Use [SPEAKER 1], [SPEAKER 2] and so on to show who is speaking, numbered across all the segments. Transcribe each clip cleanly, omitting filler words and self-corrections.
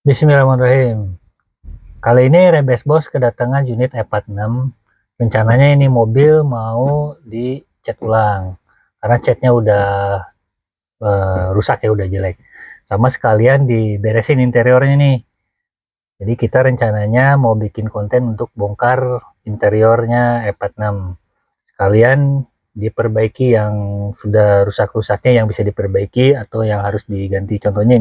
[SPEAKER 1] Bismillahirrahmanirrahim. Kali ini Rebes Bos kedatangan unit E46. Rencananya ini mobil mau dicat ulang karena catnya udah rusak ya, udah jelek. Sama sekalian diberesin interiornya nih. Jadi kita rencananya mau bikin konten untuk bongkar interiornya E46. Sekalian diperbaiki yang sudah rusak-rusaknya, yang bisa diperbaiki atau yang harus diganti. Contohnya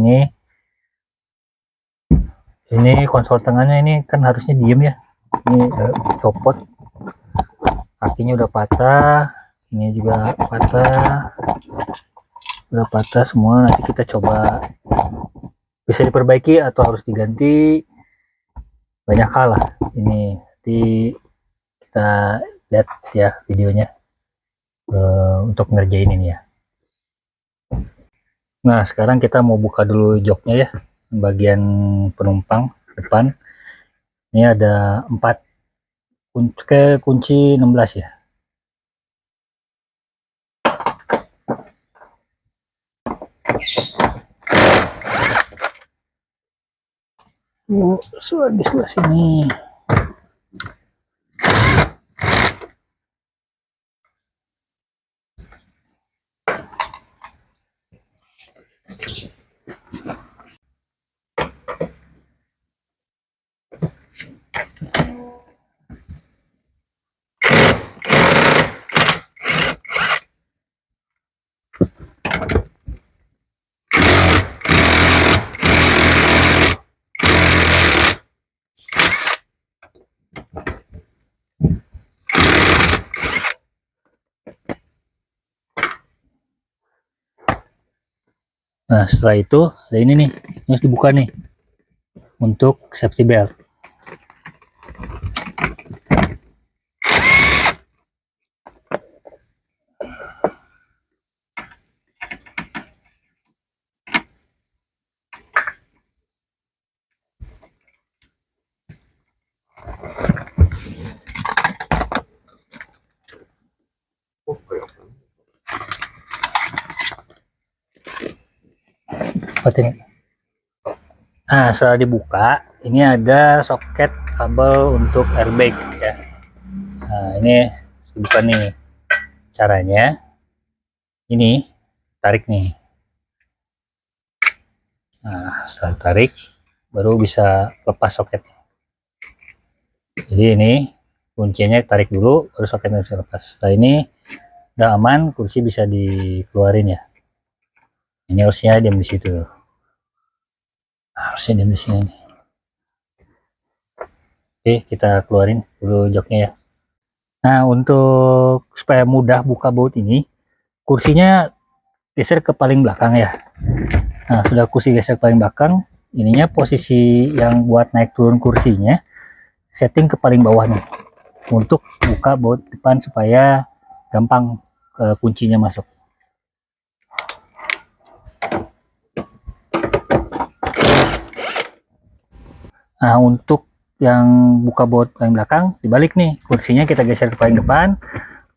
[SPEAKER 1] ini konsol tengahnya ini kan harusnya diem ya. Ini copot, kakinya udah patah, ini juga patah, udah patah semua. Nanti kita coba bisa diperbaiki atau harus diganti, banyak hal lah. Ini nanti kita lihat ya videonya untuk ngerjain ini ya. Nah sekarang kita mau buka dulu joknya ya, bagian penumpang depan. Ini ada 4 kunci 16 ya. Di sebelah sini. Nah setelah itu ada ini nih, ini harus dibuka nih untuk safety belt. Nah setelah dibuka, ini ada soket kabel untuk airbag ya. Nah ini buka nih, caranya ini tarik nih. Nah setelah tarik baru bisa lepas soketnya. Jadi ini kuncinya tarik dulu baru soketnya bisa lepas. Setelah ini udah aman, kursi bisa dikeluarin ya. Ini harusnya diam di situ. Harusnya diam di sini. Oke, kita keluarin dulu joknya ya. Nah untuk supaya mudah buka baut ini, kursinya geser ke paling belakang ya. Nah sudah kursi geser ke paling belakang, ininya posisi yang buat naik turun kursinya setting ke paling bawah nih untuk buka baut depan supaya gampang kuncinya masuk. Nah untuk yang buka baut paling belakang dibalik nih, kursinya kita geser ke paling depan,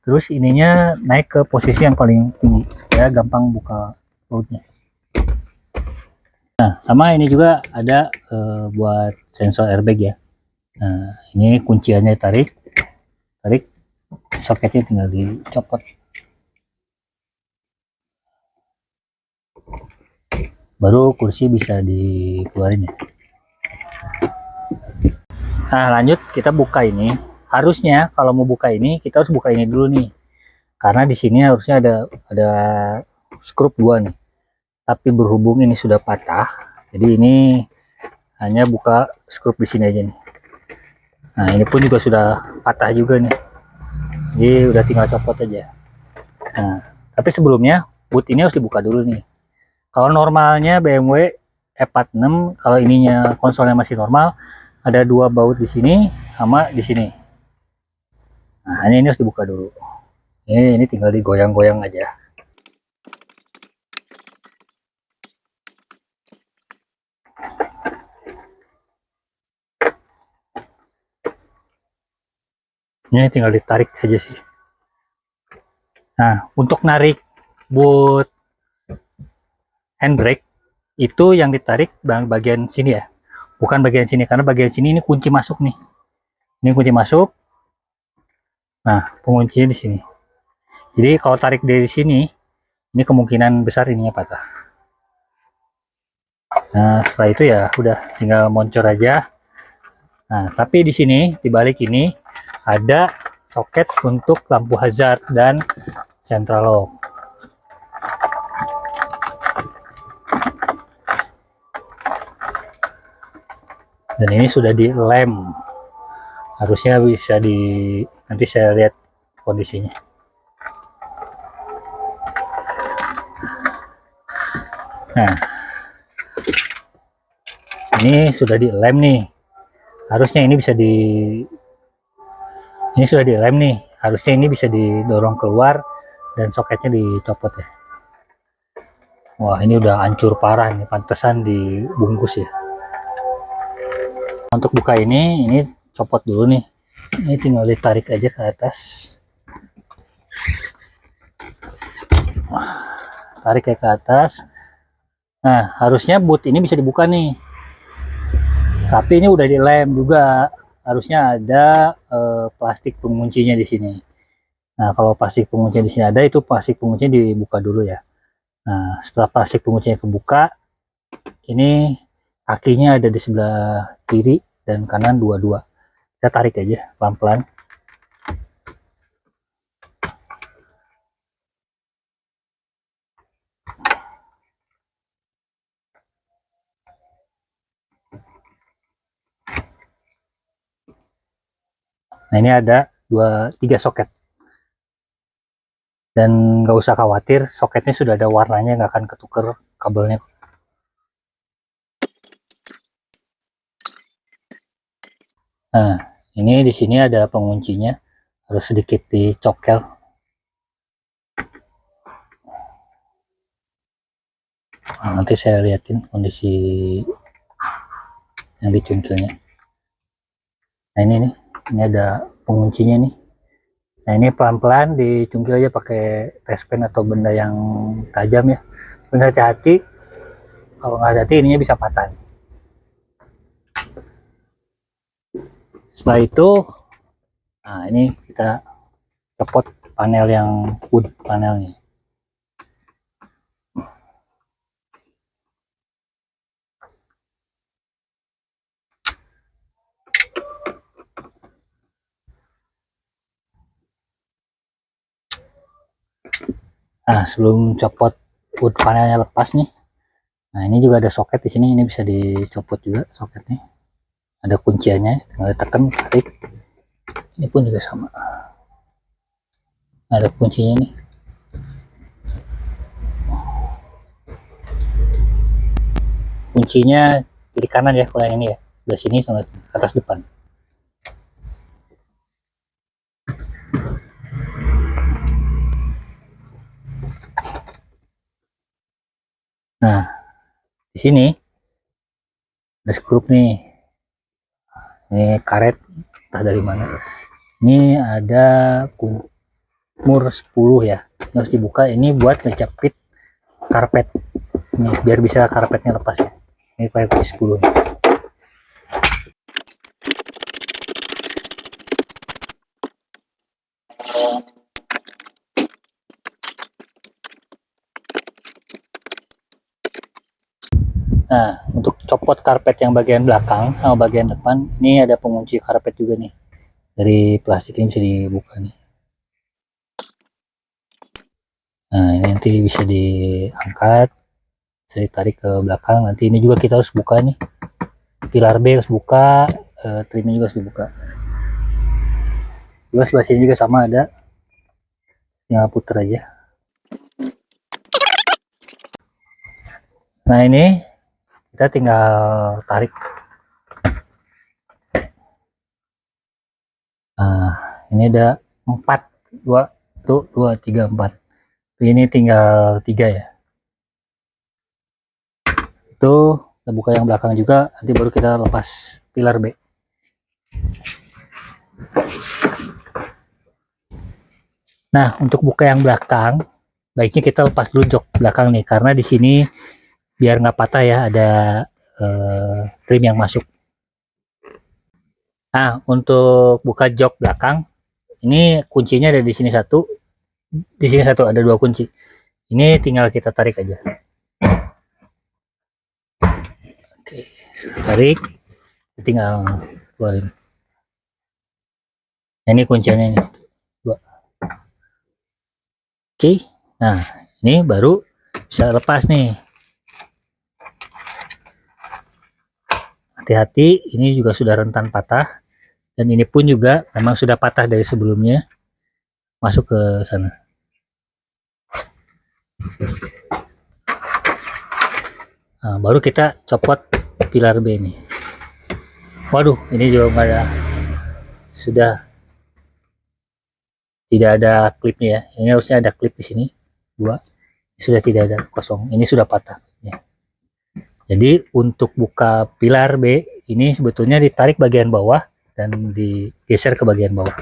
[SPEAKER 1] terus ininya naik ke posisi yang paling tinggi supaya gampang buka bautnya. Nah sama ini juga ada buat sensor airbag ya. Nah ini kunciannya tarik soketnya tinggal dicopot, baru kursi bisa dikeluarin ya. Nah lanjut kita buka ini. Harusnya kalau mau buka ini kita harus buka ini dulu nih, karena di sini harusnya ada skrup 2 nih, tapi berhubung ini sudah patah, jadi ini hanya buka skrup di sini aja nih. Nah ini pun juga sudah patah juga nih, jadi udah tinggal copot aja. Nah tapi sebelumnya boot ini harus dibuka dulu nih. Kalau normalnya BMW E46, kalau ininya konsolnya masih normal, ada 2 baut di sini sama di sini. Nah ini harus dibuka dulu. Ini tinggal digoyang-goyang aja. Ini tinggal ditarik aja sih. Nah untuk narik boot handbrake itu yang ditarik bagian sini ya. bukan bagian sini, karena bagian sini ini kunci masuk nih. Ini kunci masuk. Nah, penguncinya di sini. Jadi kalau tarik dari sini, ini kemungkinan besar ininya patah. Nah, setelah itu ya udah tinggal moncor aja. Nah, tapi di sini di balik ini ada soket untuk lampu hazard dan central lock. Dan ini sudah dilem. Harusnya bisa nanti saya lihat kondisinya. Nah, ini sudah dilem nih. Harusnya ini bisa ini sudah dilem nih. Harusnya ini bisa didorong keluar dan soketnya dicopot ya. Wah, ini udah hancur parah nih, pantesan dibungkus ya. Untuk buka ini copot dulu nih. Ini tinggal ditarik aja ke atas. Tarik ke atas. Nah, harusnya boot ini bisa dibuka nih. Tapi ini udah dilem juga. Harusnya ada plastik penguncinya di sini. Nah, kalau plastik penguncinya di sini ada, itu plastik penguncinya dibuka dulu ya. Nah, setelah plastik penguncinya kebuka, ini kakinya ada di sebelah kiri dan kanan dua-dua. Kita tarik aja pelan-pelan. Nah, ini ada 3 soket. Dan nggak usah khawatir, soketnya sudah ada warnanya, nggak akan ketuker kabelnya. Nah, ini di sini ada penguncinya, harus sedikit dicokel. Nah, nanti saya liatin kondisi yang dicungkilnya. Nah, ini ada penguncinya nih. Nah, ini pelan-pelan dicungkil aja pakai respen atau benda yang tajam ya. Benar, hati-hati, kalau nggak hati-hati ininya bisa patah. Setelah itu, nah ini kita copot panel yang wood panelnya. Nah, sebelum copot wood panelnya lepas nih. Nah, ini juga ada soket di sini, ini bisa dicopot juga soketnya. Ada kunciannya, tinggal tekan, tarik. Ini pun juga sama. Ada kuncinya nih. Kuncinya kiri kanan ya, kalau yang ini ya. Sebelah sini sama atas depan. Nah, di sini ada skrup nih. Ini karet entah dari mana. Ini ada mur 10 ya. Ini harus dibuka, ini buat ngejepit karpet. Nih, biar bisa karpetnya lepas ya. Ini pakai kunci 10 nih. Nah, untuk copot karpet yang bagian belakang sama bagian depan, ini ada pengunci karpet juga nih. Dari plastik ini bisa dibuka nih. Nah, ini nanti bisa diangkat, bisa ditarik ke belakang. Nanti ini juga kita harus buka nih. Pilar B harus buka, trimnya juga harus dibuka. Juga sebelah sini juga sama ada. Tinggal puter aja. Nah, ini kita tinggal tarik. Nah, ini ada 4, 2, 3, 4. Ini tinggal 3 ya. Itu kita buka yang belakang juga, nanti baru kita lepas pilar B. Nah, untuk buka yang belakang, baiknya kita lepas dulu jok belakang nih, karena di sini biar nggak patah ya, ada trim yang masuk. Nah, untuk buka jok belakang, ini kuncinya ada di sini satu, di sini satu, ada dua kunci. Ini tinggal kita tarik aja. Oke, tarik, tinggal keluarin. Nah, ini kuncinya ini. Dua. Oke, nah ini baru bisa lepas nih. Hati-hati, ini juga sudah rentan patah. Dan ini pun juga memang sudah patah dari sebelumnya. Masuk ke sana. Nah, baru kita copot pilar B ini. Waduh, ini juga nggak ada, sudah tidak ada klipnya ya. Ini harusnya ada klip di sini, dua. Sudah tidak ada, kosong. Ini sudah patah. Ya. Jadi untuk buka pilar B ini sebetulnya ditarik bagian bawah dan digeser ke bagian bawah.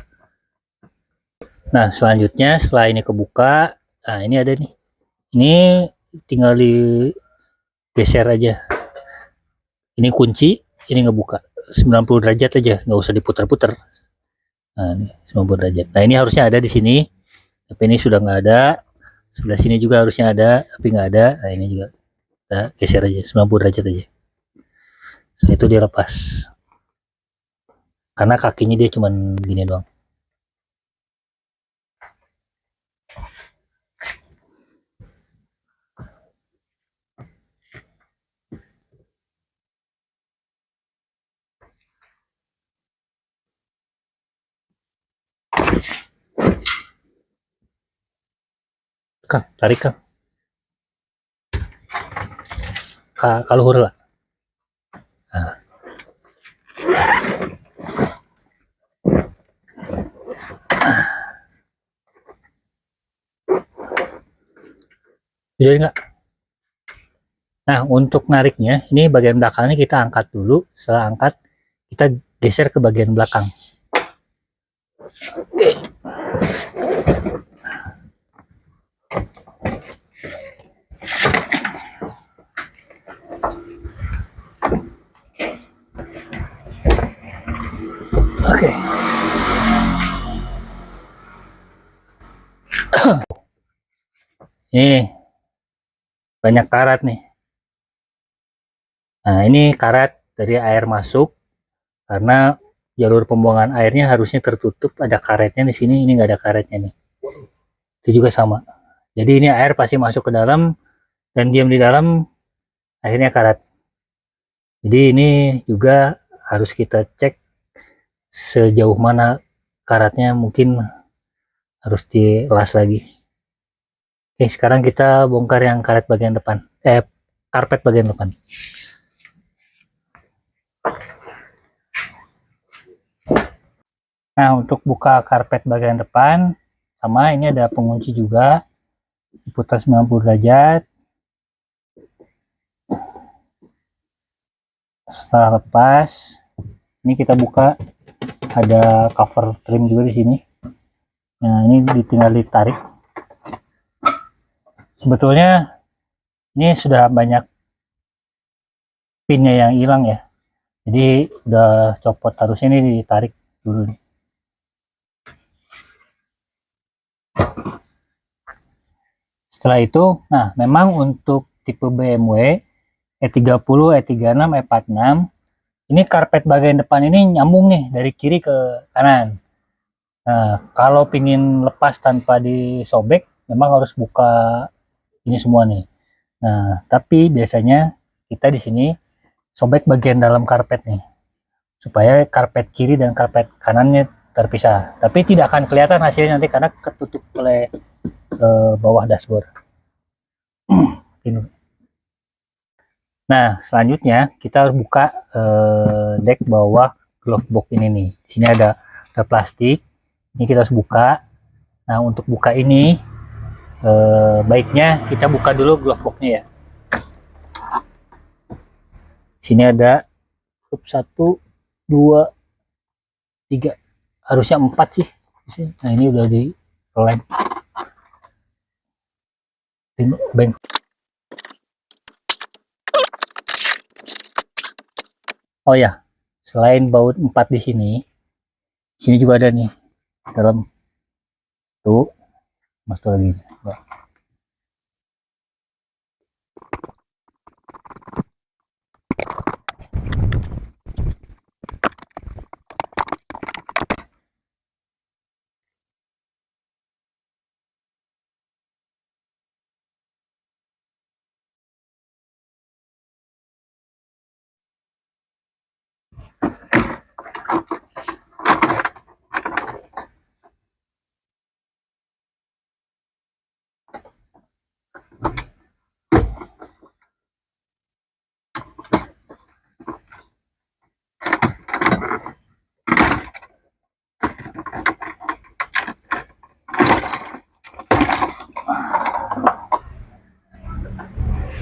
[SPEAKER 1] Nah, selanjutnya setelah ini kebuka, nah ini ada nih. Ini tinggal digeser aja. Ini kunci, ini ngebuka 90 derajat aja, nggak usah diputar-putar. Nah, ini 90 derajat. Nah, ini harusnya ada di sini, tapi ini sudah nggak ada. Sebelah sini juga harusnya ada, tapi nggak ada. Nah, ini juga kita geser aja 90 derajat aja. Setelah itu dilepas. Karena kakinya dia cuma gini doang. Kang, tarik Kang. Kalau huruf lah. Nah. Jadi enggak. Nah, untuk nariknya, ini bagian belakangnya kita angkat dulu. Setelah angkat, kita geser ke bagian belakang. Oke. Oke. Nih, banyak karat nih. Nah, ini karat dari air masuk karena jalur pembuangan airnya harusnya tertutup, ada karetnya di sini, ini nggak ada karetnya nih. Itu juga sama. Jadi ini air pasti masuk ke dalam dan diam di dalam, akhirnya karat. Jadi ini juga harus kita cek sejauh mana karatnya, mungkin harus dilas lagi. Oke, sekarang kita bongkar yang karet bagian depan, karpet bagian depan. Nah, untuk buka karpet bagian depan, sama ini ada pengunci juga, diputar 90 derajat. Setelah lepas, ini kita buka, ada cover trim juga di sini. Nah, ini tinggal ditarik. Sebetulnya ini sudah banyak pinnya yang hilang ya. Jadi udah copot, harusnya ini ditarik dulu nih. Setelah itu, nah memang untuk tipe BMW E30, E36, E46, ini karpet bagian depan ini nyambung nih dari kiri ke kanan. Nah, kalau pingin lepas tanpa disobek, memang harus buka ini semua nih. Nah, tapi biasanya kita di sini sobek bagian dalam karpet nih, supaya karpet kiri dan karpet kanannya terpisah. Tapi tidak akan kelihatan hasilnya nanti karena ketutup oleh bawah dashboard. Nah, selanjutnya kita harus buka deck bawah glove box ini nih. Di sini ada plastik. Ini kita harus buka. Nah, untuk buka ini baiknya kita buka dulu glove box-nya ya. Di sini ada 1, 2, 3, harusnya 4 sih. Nah, ini udah di lem. Oh ya, selain baut 4 di sini juga ada nih dalam tuh, masuk lagi.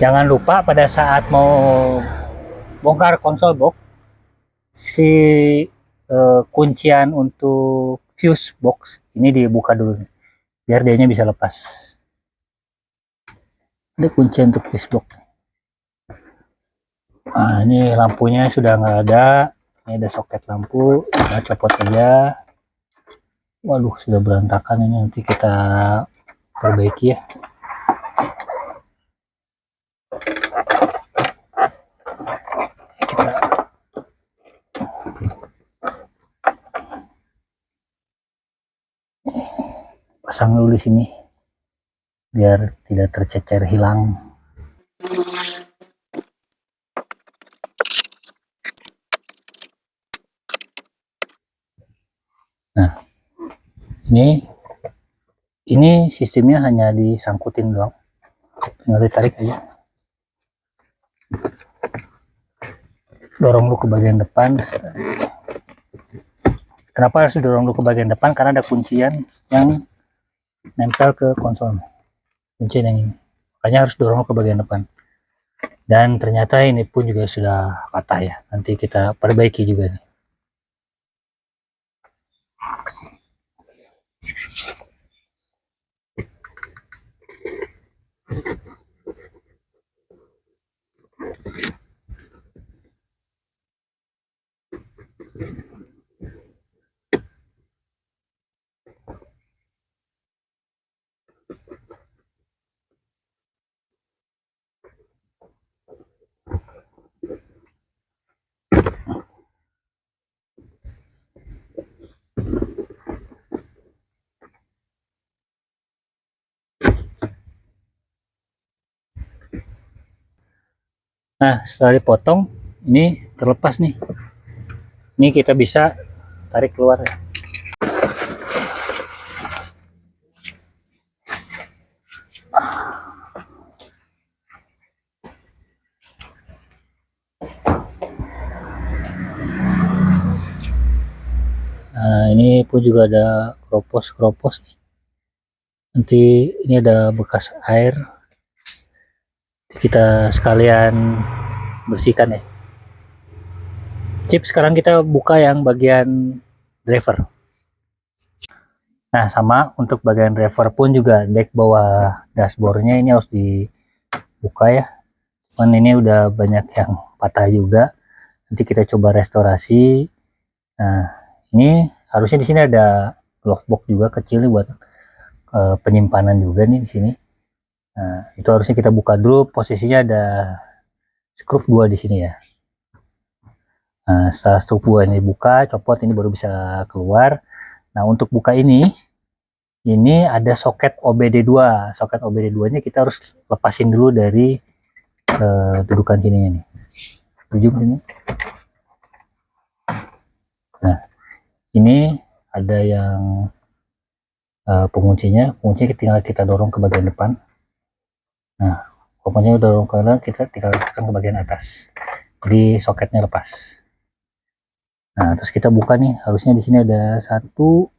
[SPEAKER 1] Jangan lupa pada saat mau bongkar konsol box, si kuncian untuk fuse box ini dibuka dulu nih, biar dia bisa lepas. Ada kuncian untuk fuse box. Nah, ini lampunya sudah nggak ada. Ini ada soket lampu, kita copot aja. Waduh, sudah berantakan ini, nanti kita perbaiki ya. Kita pasang dulu di sini biar tidak tercecer hilang. Nah, ini sistemnya hanya disangkutin doang, tinggal ditarik aja, dorong dulu ke bagian depan. Kenapa harus didorong dulu ke bagian depan? Karena ada kuncian yang nempel ke konsol, kuncian yang ini, makanya harus dorong ke bagian depan. Dan ternyata ini pun juga sudah patah ya, nanti kita perbaiki juga nih. Nah, setelah dipotong, ini terlepas nih. Ini kita bisa tarik keluar ya. Nah, ini pun juga ada keropos nih. Nanti ini ada bekas air, kita sekalian bersihkan ya. Chip, sekarang kita buka yang bagian driver. Nah, sama untuk bagian driver pun juga dek bawah dashboardnya ini harus dibuka ya. Cuman ini udah banyak yang patah juga. Nanti kita coba restorasi. Nah, ini harusnya di sini ada glove box juga kecil nih buat penyimpanan juga nih di sini. Nah, itu harusnya kita buka dulu. Posisinya ada skrup 2 di sini ya. Nah, setelah skrup 2 ini buka, copot, ini baru bisa keluar. Nah, untuk buka ini ada soket OBD2. Soket OBD2-nya kita harus lepasin dulu dari dudukan sininya nih. Ujung ini. Nah, ini ada yang penguncinya tinggal kita dorong ke bagian depan. Nah, pokoknya udah dorong ke dalam, kita tinggal tekan ke bagian atas, jadi soketnya lepas. Nah, terus kita buka nih, harusnya di sini ada 1,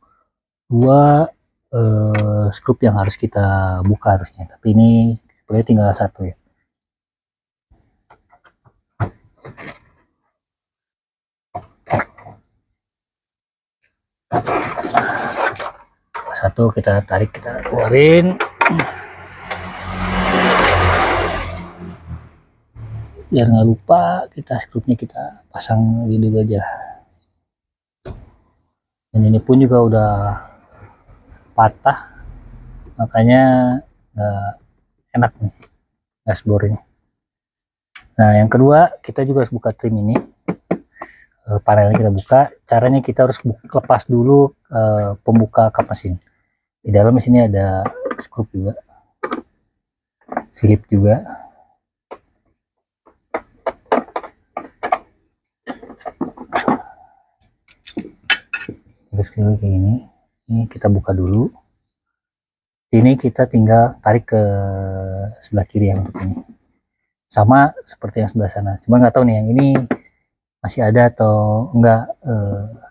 [SPEAKER 1] 2 skrup yang harus kita buka harusnya, tapi ini sebenarnya tinggal 1 ya. Satu kita tarik, kita keluarin. biar nggak lupa, kita skrupnya kita pasang lagi dulu aja. Dan ini pun juga udah patah, makanya nggak enak nih dashboardnya. Nah yang kedua, kita juga harus buka trim ini. Panelnya kita buka. Caranya kita harus lepas dulu pembuka kap mesin. Di dalam sini ada skrup juga, Philip juga. Kayak gini. Ini kita buka dulu. Ini kita tinggal tarik ke sebelah kiri yang untuk ini. Sama seperti yang sebelah sana. Cuma nggak tahu nih yang ini masih ada atau enggak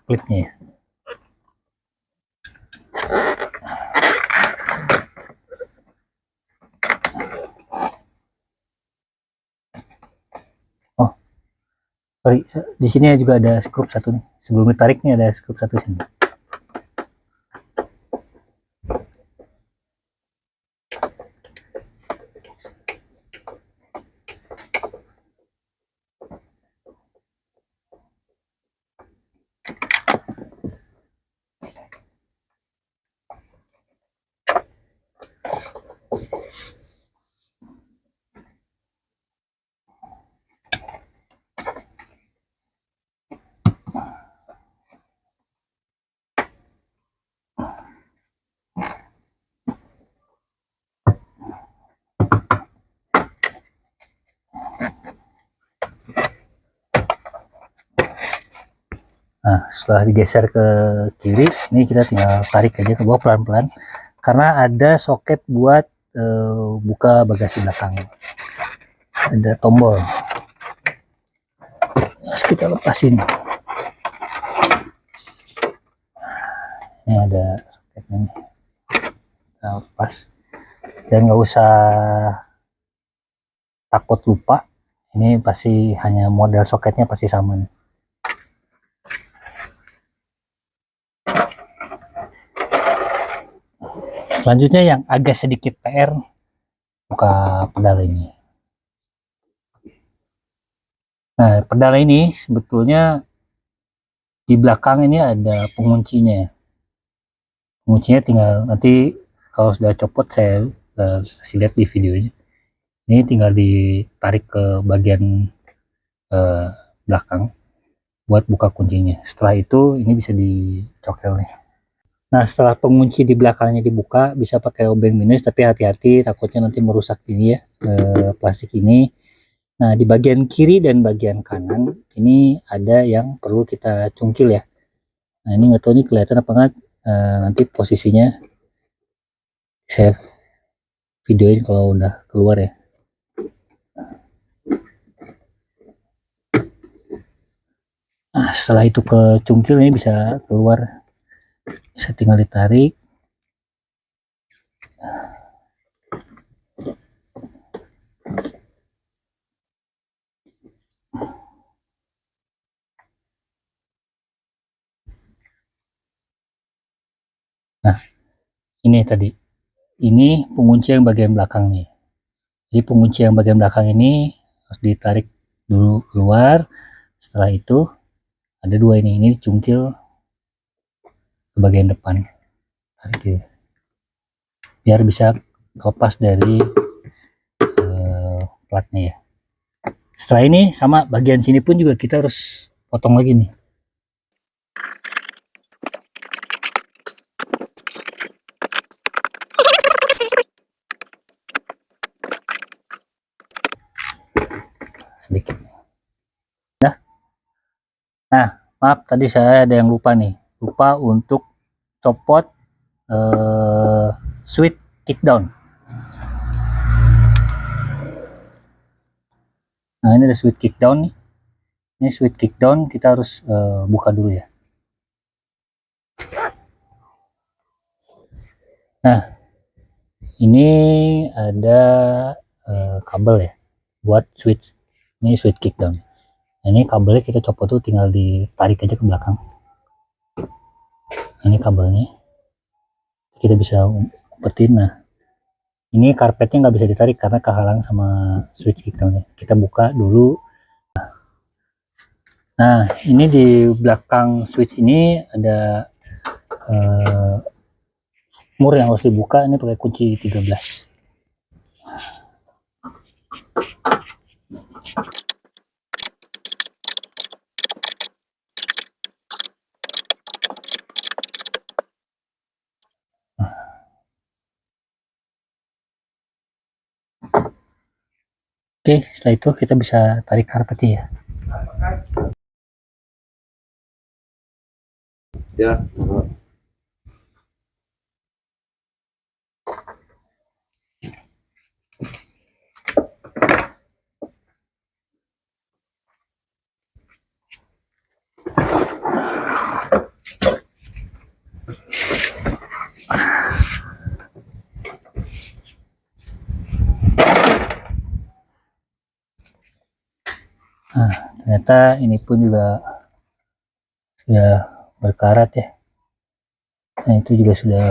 [SPEAKER 1] klipnya ya. Oh, sorry, di sini juga ada skrup satu nih. Sebelum ditarik nih ada skrup satu sini. Nah, setelah digeser ke kiri, ini kita tinggal tarik aja ke bawah pelan-pelan, karena ada soket buat buka bagasi belakang. Ada tombol. Terus kita lepasin. Ini ada soketnya nih. Kita lepas. Dan nggak usah takut lupa. Ini pasti hanya model soketnya pasti sama nih. Selanjutnya yang agak sedikit PR, buka pedal ini. Nah, pedal ini sebetulnya di belakang ini ada penguncinya. Penguncinya tinggal nanti kalau sudah copot saya kasih lihat di videonya. Ini tinggal ditarik ke bagian belakang buat buka kuncinya. Setelah itu ini bisa dicokel nih. Nah, setelah pengunci di belakangnya dibuka, bisa pakai obeng minus, tapi hati-hati takutnya nanti merusak ini ya, plastik ini. Nah, di bagian kiri dan bagian kanan ini ada yang perlu kita cungkil ya. Nah, ini nggak tahu nih kelihatan apa enggak, nanti posisinya saya videoin kalau udah keluar ya. Nah, setelah itu ke cungkil ini bisa keluar. Bisa tinggal ditarik. Nah, ini tadi. Ini pengunci yang bagian belakang nih. Jadi pengunci yang bagian belakang ini harus ditarik dulu keluar. Setelah itu ada dua ini cungkil ke bagian depan. Tarik gitu. Biar bisa lepas dari platnya ya. Setelah ini sama bagian sini pun juga kita harus potong lagi nih. Sedikit. Nah, maaf tadi saya ada yang lupa nih. Lupa untuk copot switch kickdown. Nah, ini ada switch kickdown nih. Ini switch kickdown kita harus buka dulu ya. Nah, ini ada kabel ya buat switch. Ini switch kickdown. Nah, ini kabelnya kita copot tuh tinggal ditarik aja ke belakang. Ini kabelnya. Kita bisa umpetin. Nah, Ini karpetnya nggak bisa ditarik karena kehalang sama switch kita nih. Kita buka dulu. Nah, ini di belakang switch ini ada mur yang harus dibuka. Ini pakai kunci 13. Oke, setelah itu kita bisa tarik karpetnya ya.
[SPEAKER 2] Ya.
[SPEAKER 1] Nah, ternyata ini pun juga sudah berkarat ya. Nah, itu juga sudah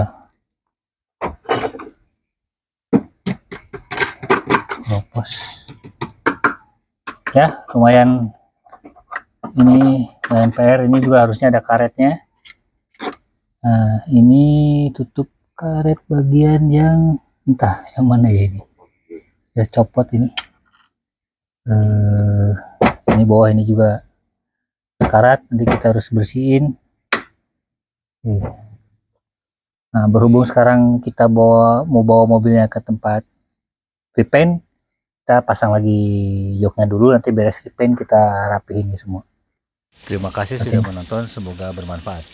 [SPEAKER 1] lopos. Ya, lumayan ini lumayan PR. Ini juga harusnya ada karetnya. Nah, ini tutup karet bagian yang entah yang mana ya ini. Ya copot ini. Ini bawah ini juga karat, nanti kita harus bersihin. Nah, berhubung sekarang kita mau bawa mobilnya ke tempat repaint, kita pasang lagi joknya dulu, nanti beres repaint kita rapihin ini semua. Terima kasih sudah menonton, semoga bermanfaat.